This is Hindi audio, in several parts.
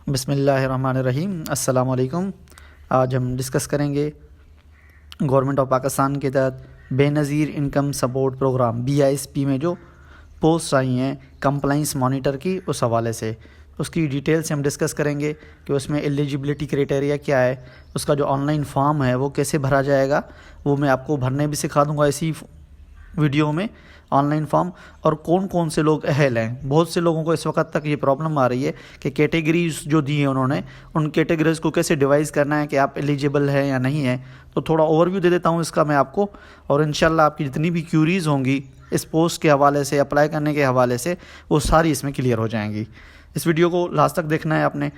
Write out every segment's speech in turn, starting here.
बिस्मिल्लाहिर्रहमानिर्रहीम। अस्सलाम वालेकुम। आज हम डिस्कस करेंगे गवर्नमेंट ऑफ पाकिस्तान के तहत Benazir income support programme BISP में जो पोस्ट आई हैं कंप्लाइंस मॉनिटर की, उस हवाले से उसकी डिटेल से हम डिस्कस करेंगे कि उसमें एलिजिबिलिटी क्राइटेरिया क्या है, उसका जो ऑनलाइन फॉर्म है वो कैसे भरा जाएगा, वो मैं आपको भरने भी सिखा दूंगा इसी वीडियो में, ऑनलाइन फॉर्म। और कौन कौन से लोग अहल हैं। बहुत से लोगों को इस वक्त तक ये प्रॉब्लम आ रही है कि कैटेगरीज जो दी हैं उन्होंने, उन कैटेगरीज को कैसे डिवाइस करना है कि आप एलिजिबल है या नहीं है। तो थोड़ा ओवरव्यू दे देता हूँ इसका मैं आपको, और इंशाल्लाह आपकी जितनी भी क्यूरीज़ होंगी इस पोस्ट के हवाले से, अप्लाई करने के हवाले से, वो सारी इसमें क्लियर हो जाएंगी। इस वीडियो को लास्ट तक देखना है आपने।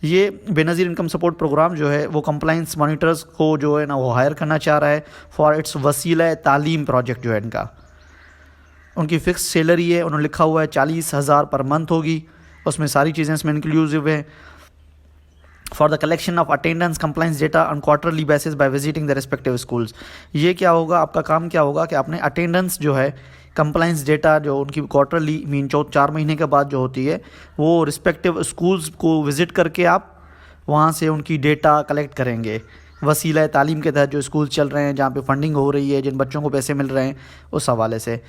ये बेनज़ीर इनकम सपोर्ट प्रोग्राम जो है वो कंप्लाइंस मॉनिटर्स को जो है ना वो हायर करना चाह रहा है फॉर इट्स वसीला तालीम प्रोजेक्ट जो है इनका। उनकी फ़िक्स सैलरी है, उन्होंने लिखा हुआ है 40,000 पर मंथ होगी, उसमें सारी चीज़ें इसमें इंक्लूसिव है। For the collection of attendance compliance data on quarterly basis by visiting the respective schools. ये क्या होगा, आपका काम क्या होगा कि आपने अटेंडेंस जो है कंप्लाइंस डेटा जो उनकी क्वार्टरली मीन 4 महीने के बाद जो होती है, वो रिस्पेक्टिव स्कूल्स को विज़िट करके आप वहाँ से उनकी डेटा कलेक्ट करेंगे वसीला तालीम के तहत जो स्कूल चल रहे हैं, जहाँ पे फंडिंग हो रही है, जिन बच्चों को पैसे मिल रहे हैं, उस हवाले से।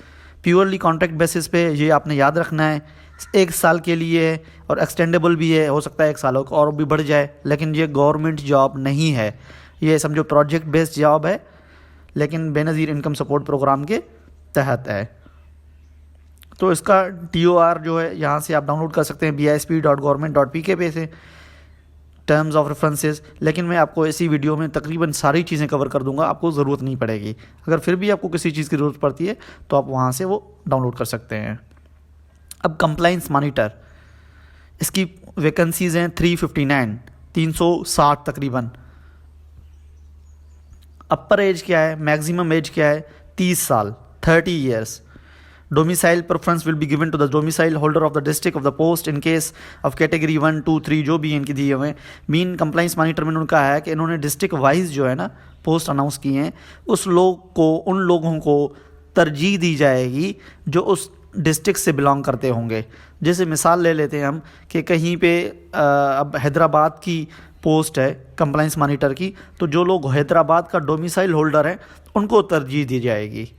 प्योरली कॉन्ट्रैक्ट बेसिस पे ये आपने याद रखना है, 1 साल के लिए है और एक्सटेंडेबल भी है, हो सकता है 1 साल और भी बढ़ जाए, लेकिन ये गवर्नमेंट जॉब नहीं है, ये समझो प्रोजेक्ट बेस्ड जॉब है, लेकिन बेनज़ीर इनकम सपोर्ट प्रोग्राम के तहत है। तो इसका TOR जो है यहाँ से आप डाउनलोड कर सकते हैं bisp.government.pk पे से, टर्म्स ऑफ रेफरेंसेस। लेकिन मैं आपको इसी वीडियो में तकरीबन सारी चीज़ें कवर कर दूंगा, आपको ज़रूरत नहीं पड़ेगी। अगर फिर भी आपको किसी चीज़ की ज़रूरत पड़ती है तो आप वहाँ से वो डाउनलोड कर सकते हैं। अब कंप्लाइंस मॉनिटर, इसकी वैकेंसीज़ हैं 359, 360 तकरीबन। अपर एज क्या है, मैक्सिमम एज क्या है, 30 साल, 30 years. Domicile preference will be given to the domicile holder of the district of the post in case of category 1, 2, 3 जो भी इनकी दिए हुए हैं। मीन कंप्लाइंस मॉनिटर में उन्होंने कहा है कि इन्होंने डिस्ट्रिक्ट वाइज जो है ना पोस्ट अनाउंस किए हैं, उस लोग को, उन लोगों को तरजीह दी जाएगी जो उस डिस्ट्रिक्ट से बिलोंग करते होंगे। जैसे मिसाल ले लेते हैं हम कि कहीं पे अब हैदराबाद की पोस्ट है कंप्लाइंस मॉनिटर की, तो जो लोग हैदराबाद का डोमिसाइल होल्डर हैं उनको तरजीह दी जाएगी।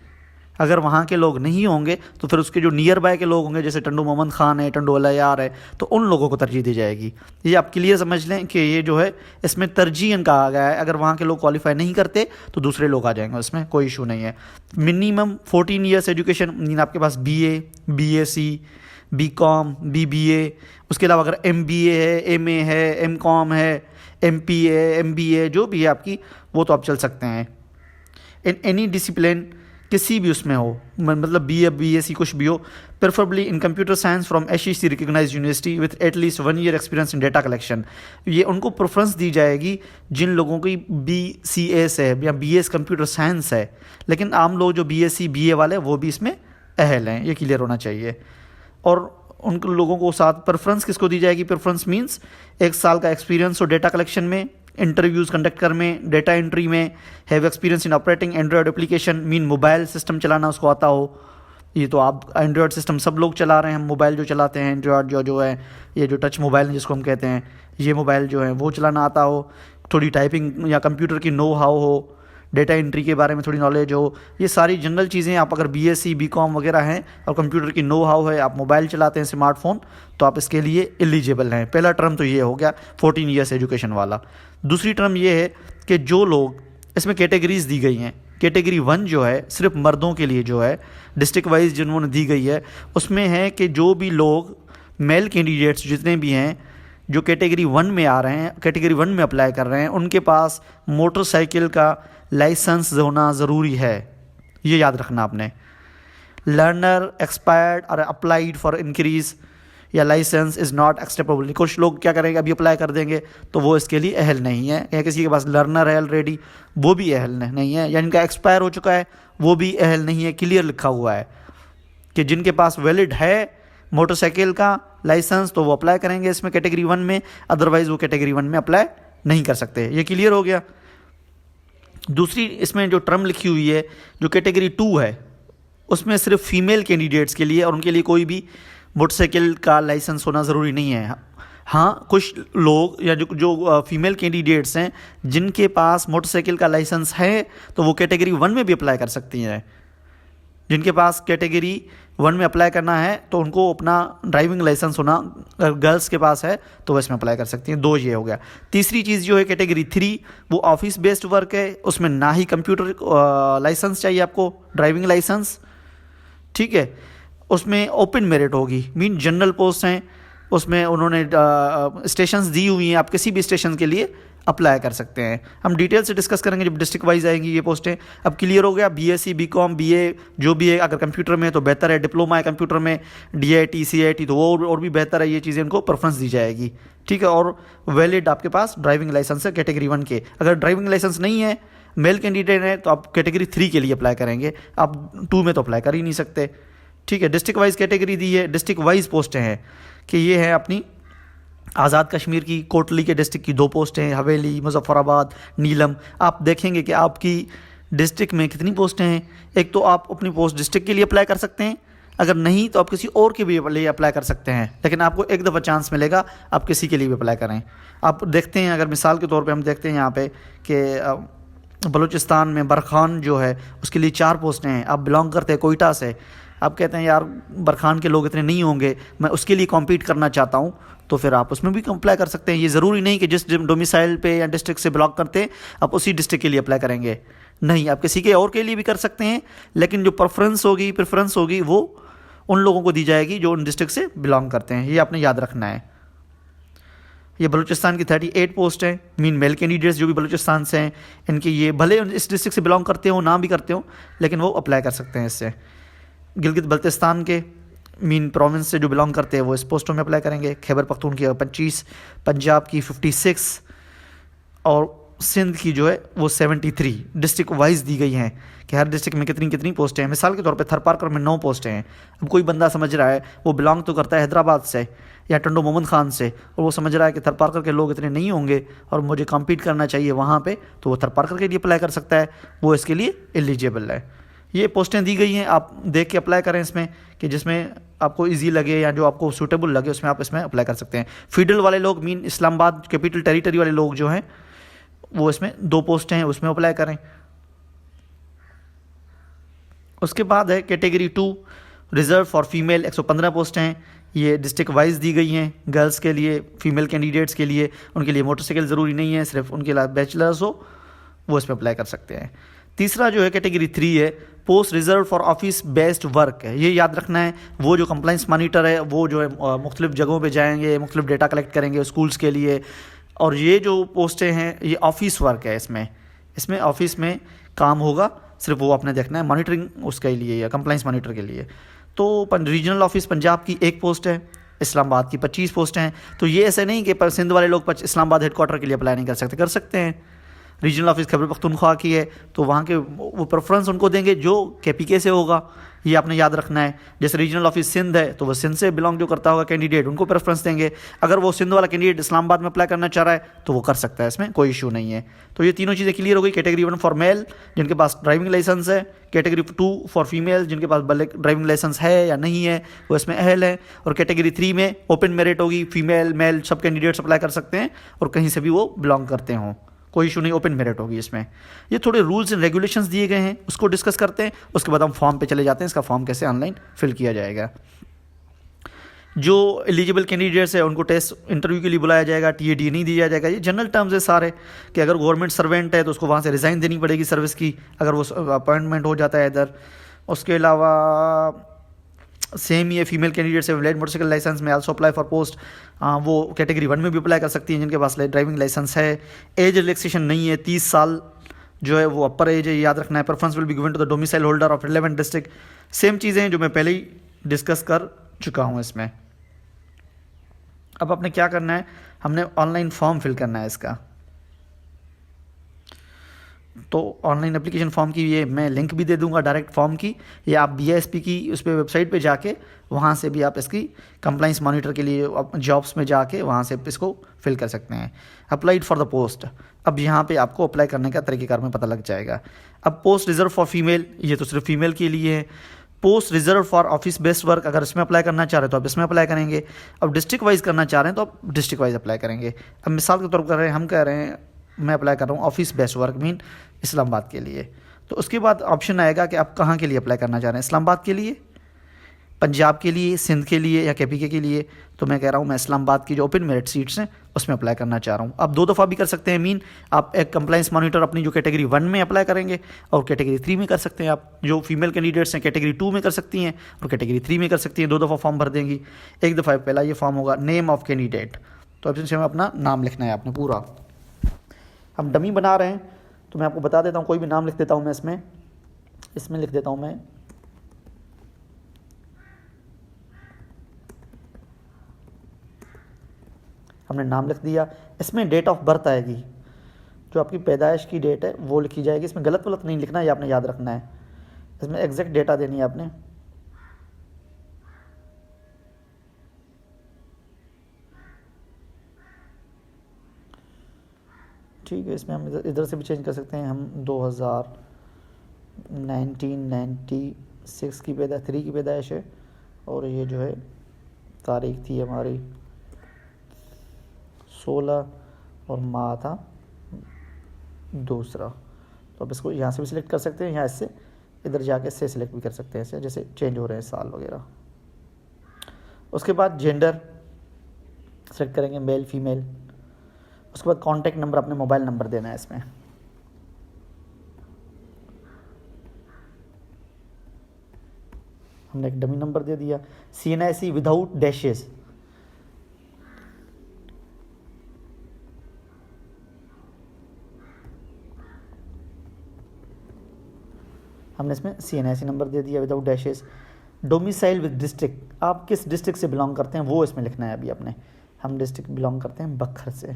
अगर वहाँ के लोग नहीं होंगे तो फिर उसके जो नियर बाय के लोग होंगे, जैसे टंडू मोहम्मद ख़ान है, टंडू अलायार है, तो उन लोगों को तरजीह दी जाएगी। ये आप क्लियर समझ लें कि ये जो है इसमें तरजीहन कहा गया है, अगर वहाँ के लोग क्वालिफाई नहीं करते तो दूसरे लोग आ जाएंगे, उसमें कोई इशू नहीं है। मिनिमम 14 ईयर्स एजुकेशन, मीन आपके पास BA, BSc, BCom, BBA, उसके अलावा अगर MBA है, MA है, MCom है, MPA, MBA जो भी है आपकी, वो तो आप चल सकते हैं। इन एनी डिसिप्लिन, किसी भी उसमें हो, मतलब BA, BSc कुछ भी हो, preferably in computer science from HEC recognised university with at least 1 year experience in data collection. ये उनको प्रेफरेंस दी जाएगी जिन लोगों की BCS है या BS कंप्यूटर साइंस है, लेकिन आम लोग जो BSc, BA वाले वो भी इसमें अहल हैं, ये क्लियर होना चाहिए। और उन लोगों को साथ प्रेफरेंस किसको दी जाएगी, प्रेफरेंस मीन्स 1 साल का एक्सपीरियंस हो डेटा कलेक्शन में, इंटरव्यूज़ कंडक्ट कर में, डेटा एंट्री में, have experience in operating Android application, mean mobile system चलाना उसको आता हो। ये तो आप एंड्रॉयड सिस्टम सब लोग चला रहे हैं, हम मोबाइल जो चलाते हैं एंड्रॉयड जो है, ये जो टच मोबाइल जिसको हम कहते हैं, ये मोबाइल जो है वो चलाना आता हो, थोड़ी टाइपिंग या कंप्यूटर की नो हाउ हो, डेटा एंट्री के बारे में थोड़ी नॉलेज हो, ये सारी जनरल चीज़ें। आप अगर BSc, BCom वगैरह हैं और कंप्यूटर की नो हाउ है, आप मोबाइल चलाते हैं, स्मार्टफोन, तो आप इसके लिए एलिजिबल हैं। पहला टर्म तो ये हो गया 14 ईयर्स एजुकेशन वाला। दूसरी टर्म ये है कि जो लोग, इसमें कैटेगरीज दी गई हैं, कैटेगरी 1 जो है सिर्फ मर्दों के लिए जो है डिस्ट्रिक्ट वाइज जिन्होंने दी गई है, उसमें है कि जो भी लोग मेल कैंडिडेट्स जितने भी हैं जो कैटेगरी 1 में आ रहे हैं, कैटेगरी 1 में अप्लाई कर रहे हैं, उनके पास मोटरसाइकिल का लाइसेंस होना ज़रूरी है। ये याद रखना आपने। लर्नर एक्सपायर्ड और अप्लाइड फॉर इंक्रीज या लाइसेंस इज़ नॉट एक्सेप्टेबल। कुछ लोग क्या करेंगे, अभी अप्लाई कर देंगे तो वो इसके लिए अहल नहीं है, या किसी के पास लर्नर है ऑलरेडी वो भी अहल नहीं है, या जिनका एक्सपायर हो चुका है वो भी अहल नहीं है। क्लियर लिखा हुआ है कि जिनके पास वैलिड है मोटरसाइकिल का लाइसेंस तो वो अप्लाई करेंगे इसमें कैटेगरी 1 में, अदरवाइज़ वो कैटेगरी 1 में अप्लाई नहीं कर सकते। ये क्लियर हो गया। दूसरी इसमें जो टर्म लिखी हुई है, जो कैटेगरी 2 है, उसमें सिर्फ फीमेल कैंडिडेट्स के लिए, और उनके लिए कोई भी मोटरसाइकिल का लाइसेंस होना ज़रूरी नहीं है। हाँ, कुछ लोग या जो जो फीमेल कैंडिडेट्स हैं जिनके पास मोटरसाइकिल का लाइसेंस है तो वो कैटेगरी 1 में भी अप्लाई कर सकती हैं। जिनके पास कैटेगरी 1 में अप्लाई करना है तो उनको अपना ड्राइविंग लाइसेंस होना, अगर गर्ल्स के पास है तो वो इसमें अप्लाई कर सकती हैं। 2 ये हो गया। तीसरी चीज़ जो है कैटेगरी 3, वो ऑफिस बेस्ड वर्क है, उसमें ना ही कंप्यूटर लाइसेंस चाहिए आपको, ड्राइविंग लाइसेंस, ठीक है। उसमें ओपन मेरिट होगी, मीन जनरल पोस्ट हैं, उसमें उन्होंने स्टेशंस दी हुई हैं, आप किसी भी स्टेशन के लिए अप्लाई कर सकते हैं। हम डिटेल से डिस्कस करेंगे जब डिस्ट्रिक्ट वाइज आएंगी ये पोस्टें। अब क्लियर हो गया, बीएससी, बीकॉम, बीए जो भी है, अगर कंप्यूटर में तो बेहतर है, डिप्लोमा है कंप्यूटर में, डीआईटी, सीआईटी तो वो और भी बेहतर है, ये चीज़ें इनको प्रेफरेंस दी जाएगी, ठीक है। और वैलिड आपके पास ड्राइविंग लाइसेंस है कैटेगरी 1 के। अगर ड्राइविंग लाइसेंस नहीं है, मेल कैंडिडेट है, तो आप कैटेगरी 3 के लिए अप्लाई करेंगे, आप 2 में तो अप्लाई कर ही नहीं सकते, ठीक है। डिस्ट्रिक्ट वाइज कैटेगरी दी है, डिस्ट्रिक्ट वाइज पोस्टें हैं कि ये है अपनी आज़ाद कश्मीर की, कोटली के डिस्ट्रिक्ट की 2 पोस्टें हैं, हवेली, मुजफ्फराबाद, नीलम। आप देखेंगे कि आपकी डिस्ट्रिक्ट में कितनी पोस्टें हैं। एक तो आप अपनी पोस्ट डिस्ट्रिक्ट के लिए अप्लाई कर सकते हैं, अगर नहीं तो आप किसी और के भी लिए अप्लाई कर सकते हैं, लेकिन आपको एक दफ़ा चांस मिलेगा, आप किसी के लिए भी अप्लाई करें। आप देखते हैं, अगर मिसाल के तौर पे हम देखते हैं यहाँ पे कि बलूचिस्तान में बरखान जो है उसके लिए 4 पोस्टें हैं। आप बिलोंग करते हैं कोयटा से, आप कहते हैं यार बरखान के लोग इतने नहीं होंगे, मैं उसके लिए कॉम्पीट करना चाहता हूँ, तो फिर आप उसमें भी अप्लाई कर सकते हैं। ये ज़रूरी नहीं कि जिस डोमिसाइल पे या डिस्ट्रिक्ट से बिलोंग करते हैं आप उसी डिस्ट्रिक्ट के लिए अप्लाई करेंगे, नहीं, आप किसी के और के लिए भी कर सकते हैं, लेकिन जो प्रेफरेंस होगी वो उन लोगों को दी जाएगी जो उन डिस्ट्रिक्ट से बिलोंग करते हैं। ये आपने याद रखना है। ये बलूचिस्तान की 38 पोस्ट हैं, मीन मेल कैंडिडेट्स जो भी बलूचिस्तान से हैं, इनके ये भले इस डिस्ट्रिक्ट से बिलोंग करते हो ना भी करते हो, लेकिन वो अप्लाई कर सकते हैं इससे। गिलगित बल्तिस्तान के मीन प्रोविंस से जो बिलोंग करते हैं वो इस पोस्टों में अप्लाई करेंगे। खैबर पख्तूनख्वा 25, पंजाब की 56 और सिंध की जो है वो 73 डिस्ट्रिक्ट वाइज दी गई हैं कि हर डिस्ट्रिक्ट में कितनी कितनी पोस्टें हैं। मिसाल के तौर पे थरपारकर में 9 पोस्टें हैं। अब कोई बंदा समझ रहा है, वो बिलोंग तो करता है हैदराबाद से या टंडो मोहम्मद खान से, और वो समझ रहा है कि थरपारकर के लोग इतने नहीं होंगे और मुझे कम्पीट करना चाहिए वहाँ पे, तो वो थरपारकर के लिए अप्लाई कर सकता है, वो इसके लिए एलिजिबल है। ये पोस्टें दी गई हैं, आप देख के अप्लाई करें इसमें कि जिसमें आपको इजी लगे या जो आपको सूटेबल लगे उसमें आप इसमें अप्लाई कर सकते हैं। फेडरल वाले लोग, मीन इस्लामाबाद कैपिटल टेरिटरी वाले लोग जो हैं वो इसमें 2 पोस्टें हैं उसमें अप्लाई करें। उसके बाद है कैटेगरी 2 रिजर्व फॉर फीमेल, 115 पोस्टें हैं। ये डिस्ट्रिक्ट वाइज दी गई हैं गर्ल्स के लिए, फीमेल कैंडिडेट्स के लिए। उनके लिए मोटरसाइकिल ज़रूरी नहीं है, सिर्फ उनके लिए बैचलर्स हो वो इसमें अप्लाई कर सकते हैं। तीसरा जो है कैटेगरी 3 है post reserve for office based work है। ये याद रखना है, वो जो कंप्लाइंस मॉनिटर है वो जो है मुख्तलिफ जगहों पे जाएंगे, मुख्तलिफ डेटा कलेक्ट करेंगे स्कूल्स के लिए, और ये जो पोस्टें हैं ये ऑफिस वर्क है। इसमें ऑफिस में काम होगा, सिर्फ वो आपने देखना है मॉनिटरिंग उसके लिए या कंप्लाइंस मॉनिटर के लिए। तो रीजनल ऑफिस पंजाब की 1 पोस्ट है, इस्लामाबाद की 25 पोस्ट हैं। तो ये ऐसे नहीं कि सिंध वाले लोग इस्लामाबाद हेडक्वार्टर के लिए अप्लाई नहीं कर सकते, कर सकते हैं। रीजनल ऑफिस खैबर पख्तूनख्वा की है तो वहाँ के वो प्रेफरेंस उनको देंगे जो केपीके से होगा, ये आपने याद रखना है। जैसे रीजनल ऑफिस सिंध है तो वो सिंध से बिलोंग जो करता होगा कैंडिडेट उनको प्रेफरेंस देंगे। अगर वो सिंध वाला कैंडिडेट इस्लामाबाद में अप्लाई करना चाह रहा है तो वो कर सकता है, इसमें कोई इशू नहीं है। तो ये तीनों चीज़ें क्लियर हो गई। कैटेगरी 1 फॉर मेल जिनके पास ड्राइविंग लाइसेंस है, कैटेगरी 2 फॉर फीमेल जिनके पास ड्राइविंग लाइसेंस है या नहीं है वो इसमें अहल है, और कैटेगरी 3 में ओपन मेरिट होगी, फीमेल मेल सब कैंडिडेट्स अप्लाई कर सकते हैं और कहीं से भी वो बिलोंग करते हों, कोई इशू नहीं, ओपन मेरिट होगी इसमें। ये थोड़े रूल्स एंड रेगुलेशंस दिए गए हैं, उसको डिस्कस करते हैं, उसके बाद हम फॉर्म पे चले जाते हैं। इसका फॉर्म कैसे ऑनलाइन फिल किया जाएगा। जो एलिजिबल कैंडिडेट्स है उनको टेस्ट इंटरव्यू के लिए बुलाया जाएगा, टीएडी नहीं दिया जाएगा। ये जनरल टर्म्स है सारे कि अगर गवर्नमेंट सर्वेंट है तो उसको वहाँ से रिज़ाइन देनी पड़ेगी सर्विस की अगर वो अपॉइंटमेंट हो जाता है इधर। उसके अलावा सेम ये फीमेल कैंडिडेट से वैलिड मोटरसाइकिल लाइसेंस में आल्सो अप्लाई फॉर पोस्ट, वो कैटेगरी 1 में भी अप्लाई कर सकती हैं जिनके पास ड्राइविंग लाइसेंस है। एज रिलैक्सेशन नहीं है, 30 साल जो है वो अपर एज है, याद रखना है। Preference will be given to the domicile holder of relevant district. Same चीज़ें हैं जो मैं पहले ही डिस्कस कर चुका हूँ इसमें। अब आपने क्या करना है, हमने ऑनलाइन फॉर्म फिल करना है इसका। तो ऑनलाइन एप्लीकेशन फॉर्म की ये मैं लिंक भी दे दूंगा डायरेक्ट फॉर्म की, या आप BISP की उस पर वेबसाइट पे जाके वहाँ से भी आप इसकी कंप्लाइंस मॉनिटर के लिए जॉब्स में जाके वहाँ से इसको फिल कर सकते हैं। अप्लाइड फॉर द पोस्ट, अब यहाँ पे आपको अप्लाई करने का तरीक़ेकार में पता लग जाएगा। अब पोस्ट रिजर्व फॉर फीमेल, ये तो सिर्फ फीमेल के लिए है। Post reserve for office based work, अगर इसमें अप्लाई करना चाह रहे हैं तो आप इसमें अप्लाई करेंगे। अब डिस्ट्रिक्ट वाइज करना चाह रहे हैं तो आप डिस्ट्रिक्ट वाइज अप्लाई करेंगे। अब मिसाल के तौर पर हम कह रहे हैं मैं अप्लाई कर रहा हूँ office based work mean Islamabad के लिए, तो उसके बाद ऑप्शन आएगा कि आप कहाँ के लिए अप्लाई करना चाह रहे हैं, इस्लामाबाद के लिए, पंजाब के लिए, सिंध के लिए या केपीके के लिए। तो मैं कह रहा हूँ मैं इस्लामाबाद की जो ओपन मेरिट सीट्स हैं उसमें अप्लाई करना चाह रहा हूँ। आप 2 दफ़ा भी कर सकते हैं, मीन आप एक कंप्लाइंस मॉनिटर अपनी जो कैटेगरी 1 में अप्लाई करेंगे और कैटेगरी 3 में कर सकते हैं। आप जो फीमेल कैंडिडेट्स हैं कैटेगरी 2 में कर सकती हैं और कैटेगरी 3 में कर सकती हैं। 2 दफ़ा फॉर्म भर देंगी। एक दफ़ा पहला ये फॉर्म होगा नेम ऑफ कैंडिडेट, तो अब इसमें अपना नाम लिखना है आपने पूरा। हम डमी बना रहे हैं तो मैं आपको बता देता हूँ, कोई भी नाम लिख देता हूँ मैं इसमें लिख देता हूँ मैं हमने नाम लिख दिया। इसमें डेट ऑफ बर्थ आएगी, जो आपकी पैदाइश की डेट है वो लिखी जाएगी। इसमें गलत नहीं लिखना है, ये आपने याद रखना है। इसमें एग्जैक्ट डेटा देनी है आपने। ठीक है, इसमें हम इधर से भी चेंज कर सकते हैं। हम 1996 की 3 की पैदाइश है और ये जो है तारीख थी हमारी 16 और माह था 2। तो अब इसको यहाँ से भी सिलेक्ट कर सकते हैं, यहाँ इससे इधर जाके से सिलेक्ट भी कर सकते हैं, ऐसे जैसे चेंज हो रहे हैं साल वगैरह। उसके बाद जेंडर सेलेक्ट करेंगे, मेल फीमेल। उसके बाद कॉन्टैक्ट नंबर, अपने मोबाइल नंबर देना है इसमें। हमने एक डमी नंबर दे दिया। CNIC विदाउट डैशेस, हमने इसमें CNIC नंबर दे दिया without dashes. Domicile with district, आप किस डिस्ट्रिक्ट से बिलोंग करते हैं वो इसमें लिखना है अभी आपने। हम डिस्ट्रिक्ट बिलोंग करते हैं बखर से।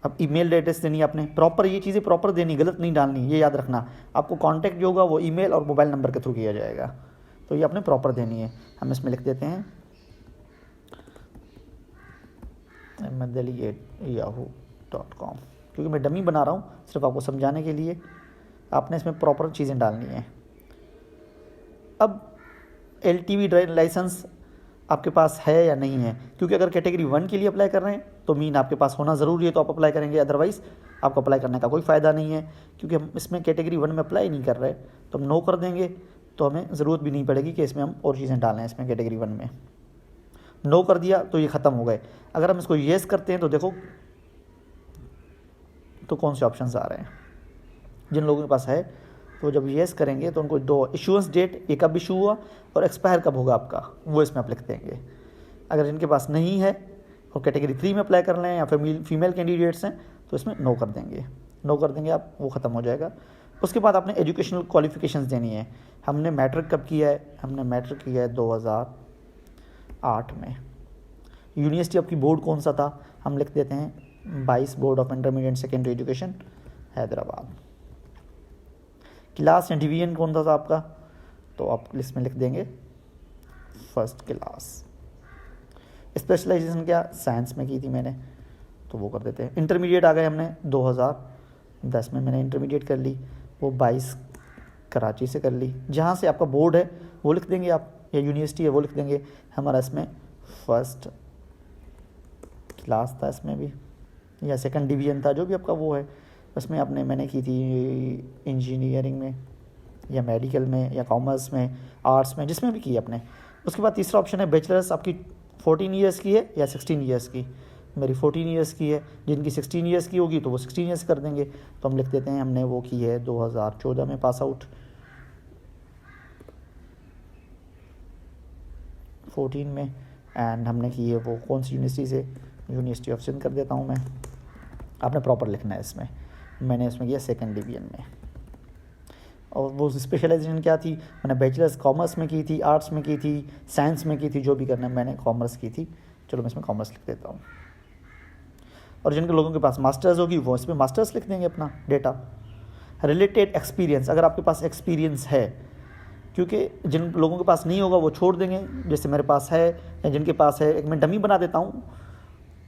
अब ईमेल एड्रेस देनी है आपने, प्रॉपर ये चीज़ें प्रॉपर देनी, गलत नहीं डालनी, ये याद रखना। आपको कांटेक्ट जो होगा वो ईमेल और मोबाइल नंबर के थ्रू किया जाएगा, तो ये आपने प्रॉपर देनी है। हम इसमें लिख देते हैं ahmad@yahoo.com, क्योंकि मैं डमी बना रहा हूँ सिर्फ आपको समझाने के लिए। आपने इसमें प्रॉपर चीज़ें डालनी है। अब LTV ड्राइविंग लाइसेंस आपके पास है या नहीं है, क्योंकि अगर कैटेगरी 1 के लिए अप्लाई कर रहे हैं तो मीन आपके पास होना ज़रूरी है, तो आप अप्लाई करेंगे। अदरवाइज़ आपको अप्लाई करने का कोई फ़ायदा नहीं है, क्योंकि हम इसमें कैटेगरी 1 में अप्लाई नहीं कर रहे, तो हम नो कर देंगे, तो हमें ज़रूरत भी नहीं पड़ेगी कि इसमें हम और चीज़ें डालें। इसमें कैटेगरी 1 में नो कर दिया तो ये ख़त्म हो गए। अगर हम इसको येस करते हैं तो देखो तो कौन से ऑप्शन आ रहे हैं। जिन लोगों के पास है तो जब येस करेंगे तो उनको 2 इशूएंस डेट, ये कब इशू हुआ और एक्सपायर कब होगा आपका, वो इसमें आप लिख देंगे। अगर जिनके पास नहीं है और कैटेगरी 3 में अप्लाई कर लें या फिर फीमेल कैंडिडेट्स हैं तो इसमें नो कर देंगे। नो कर देंगे आप, वो ख़त्म हो जाएगा। उसके बाद आपने एजुकेशनल क्वालिफिकेशंस देनी है। हमने मैट्रिक कब किया है, हमने मैट्रिक किया है 2008 में। यूनिवर्सिटी आपकी बोर्ड कौन सा था, हम लिख देते हैं 22 board of intermediate secondary education Hyderabad. Class या डिवीजन कौन सा था आपका, तो आप लिस्ट में लिख देंगे 1st क्लास। स्पेशलाइजेशन क्या, साइंस में की थी मैंने, तो वो कर देते हैं। इंटरमीडिएट आ गए हमने 2010 में मैंने इंटरमीडिएट कर ली, वो 22 कराची से कर ली। जहाँ से आपका बोर्ड है वो लिख देंगे आप, या यूनिवर्सिटी है वो लिख देंगे। हमारा इसमें 1st क्लास था इसमें भी, या 2nd डिवीजन था, जो भी आपका वो है। उसमें आपने मैंने की थी इंजीनियरिंग में या मेडिकल में या कॉमर्स में, आर्ट्स में, जिसमें भी की आपने। उसके बाद तीसरा ऑप्शन है बैचलर्स, आपकी 14 ईयर्स की है या 16 ईयर्स की। मेरी 14 ईयर्स की है, जिनकी 16 ईयर्स की होगी तो वो 16 ईयर्स कर देंगे। तो हम लिख देते हैं हमने वो की है 2014 में पास आउट, 14 में। एंड हमने की है वो कौन सी यूनिवर्सिटी से, यूनिवर्सिटी ऑफ सिंध कर देता हूँ मैं। आपने प्रॉपर लिखना है इसमें। मैंने इसमें किया 2nd डिवीजन में। और वो स्पेशलाइजेशन क्या थी, मैंने बैचलर्स कॉमर्स में की थी, आर्ट्स में की थी, साइंस में की थी, जो भी करना है मैंने कॉमर्स की थी। चलो मैं इसमें कॉमर्स लिख देता हूँ। और जिन लोगों के पास मास्टर्स होगी वो इसमें मास्टर्स लिख देंगे अपना डेटा। रिलेटेड एक्सपीरियंस, अगर आपके पास एक्सपीरियंस है, क्योंकि जिन लोगों के पास नहीं होगा वो छोड़ देंगे, जैसे मेरे पास है या जिनके पास है। एक मैं डमी बना देता हूँ,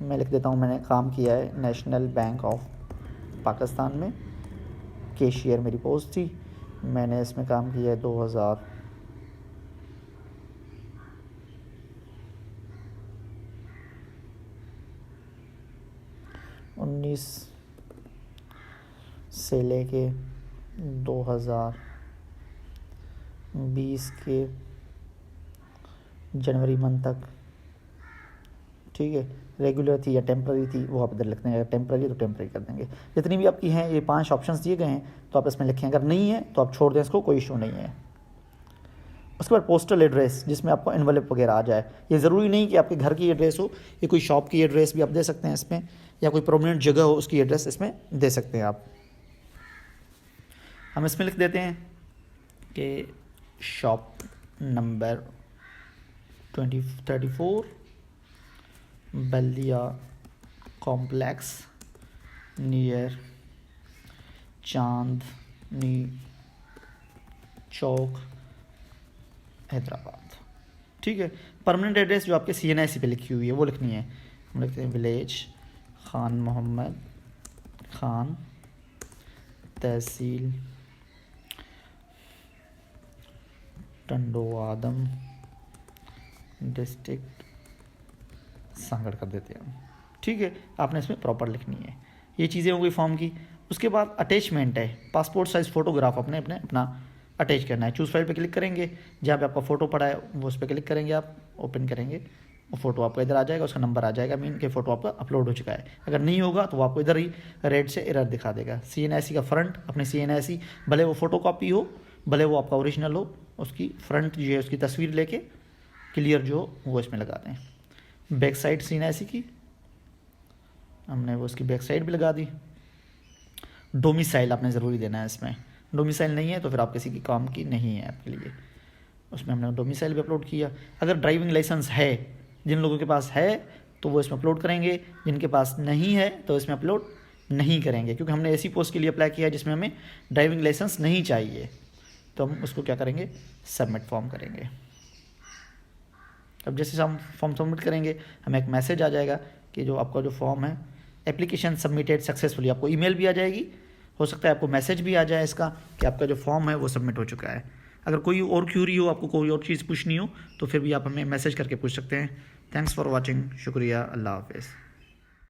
मैं लिख देता हूँ मैंने काम किया है नेशनल बैंक ऑफ पाकिस्तान में, कैशियर मेरी पोस्ट थी। मैंने इसमें काम किया है 2019 से लेके 2020 के जनवरी मंथ तक, ठीक है। रेगुलर थी या टेम्पररी थी वो आप इधर लिखते हैं, अगर टेम्पररी तो टेम्पररी कर देंगे। जितनी भी आपकी हैं ये 5 ऑप्शंस दिए गए हैं तो आप इसमें लिखें, अगर नहीं है तो आप छोड़ दें इसको, कोई इशू नहीं है। उसके बाद पोस्टल एड्रेस जिसमें आपको एनवलप वगैरह आ जाए। ये ज़रूरी नहीं कि आपके घर की एड्रेस हो, ये कोई शॉप की एड्रेस भी आप दे सकते हैं इसमें, या कोई प्रोमिनेंट जगह हो उसकी एड्रेस इसमें दे सकते हैं आप। हम इसमें लिख देते हैं कि शॉप नंबर 34 बल्दिया कॉम्प्लेक्स नियर चांदनी चौक हैदराबाद, ठीक है। परमानेंट एड्रेस जो आपके CNIC पे लिखी हुई है वो लिखनी है। हम लिखते हैं विलेज खान मोहम्मद खान, तहसील टंडोआदम, डिस्ट्रिक्ट सांगड़ कर देते हैं, ठीक है। आपने इसमें प्रॉपर लिखनी है। ये चीज़ें हो गई फॉर्म की। उसके बाद अटैचमेंट है, पासपोर्ट साइज़ फ़ोटोग्राफ अपने अपना अटैच करना है। चूज़ फाइल पे क्लिक करेंगे, जहाँ पे आपका फ़ोटो पड़ा है वो उस पर क्लिक करेंगे, आप ओपन करेंगे, वो फ़ोटो आपका इधर आ जाएगा, उसका नंबर आ जाएगा, मीन के फ़ोटो आपका अपलोड हो चुका है। अगर नहीं होगा तो वो आपको इधर ही रेड से एरर दिखा देगा। CNIC का फ्रंट, अपने CNIC भले वो फ़ोटो कॉपी हो भले वो आपका ओरिजिनल हो, उसकी फ्रंट जो है उसकी तस्वीर लेके क्लियर जो वो इसमें लगा दें। बैक साइड CNIC की हमने वो उसकी बैक साइड भी लगा दी। डोमिसाइल आपने ज़रूरी देना है इसमें, डोमिसाइल नहीं है तो फिर आप किसी की काम की नहीं है आपके लिए। उसमें हमने डोमिसाइल भी अपलोड किया। अगर ड्राइविंग लाइसेंस है, जिन लोगों के पास है तो वो इसमें अपलोड करेंगे, जिनके पास नहीं है तो इसमें अपलोड नहीं करेंगे, क्योंकि हमने ऐसी पोस्ट के लिए अप्लाई किया है जिसमें हमें ड्राइविंग लाइसेंस नहीं चाहिए, तो हम उसको क्या करेंगे, सबमिट फॉर्म करेंगे। अब जैसे हम फॉर्म सबमिट करेंगे हमें एक मैसेज आ जाएगा कि जो आपका जो फॉर्म है एप्लीकेशन सबमिटेड सक्सेसफुली, आपको ईमेल भी आ जाएगी, हो सकता है आपको मैसेज भी आ जाए इसका कि आपका जो फॉर्म है वो सबमिट हो चुका है। अगर कोई और क्यूरी हो, आपको कोई और चीज़ पूछनी हो तो फिर भी आप हमें मैसेज करके पूछ सकते हैं। थैंक्स फॉर वॉचिंग, शुक्रिया, अल्लाह हाफिज़।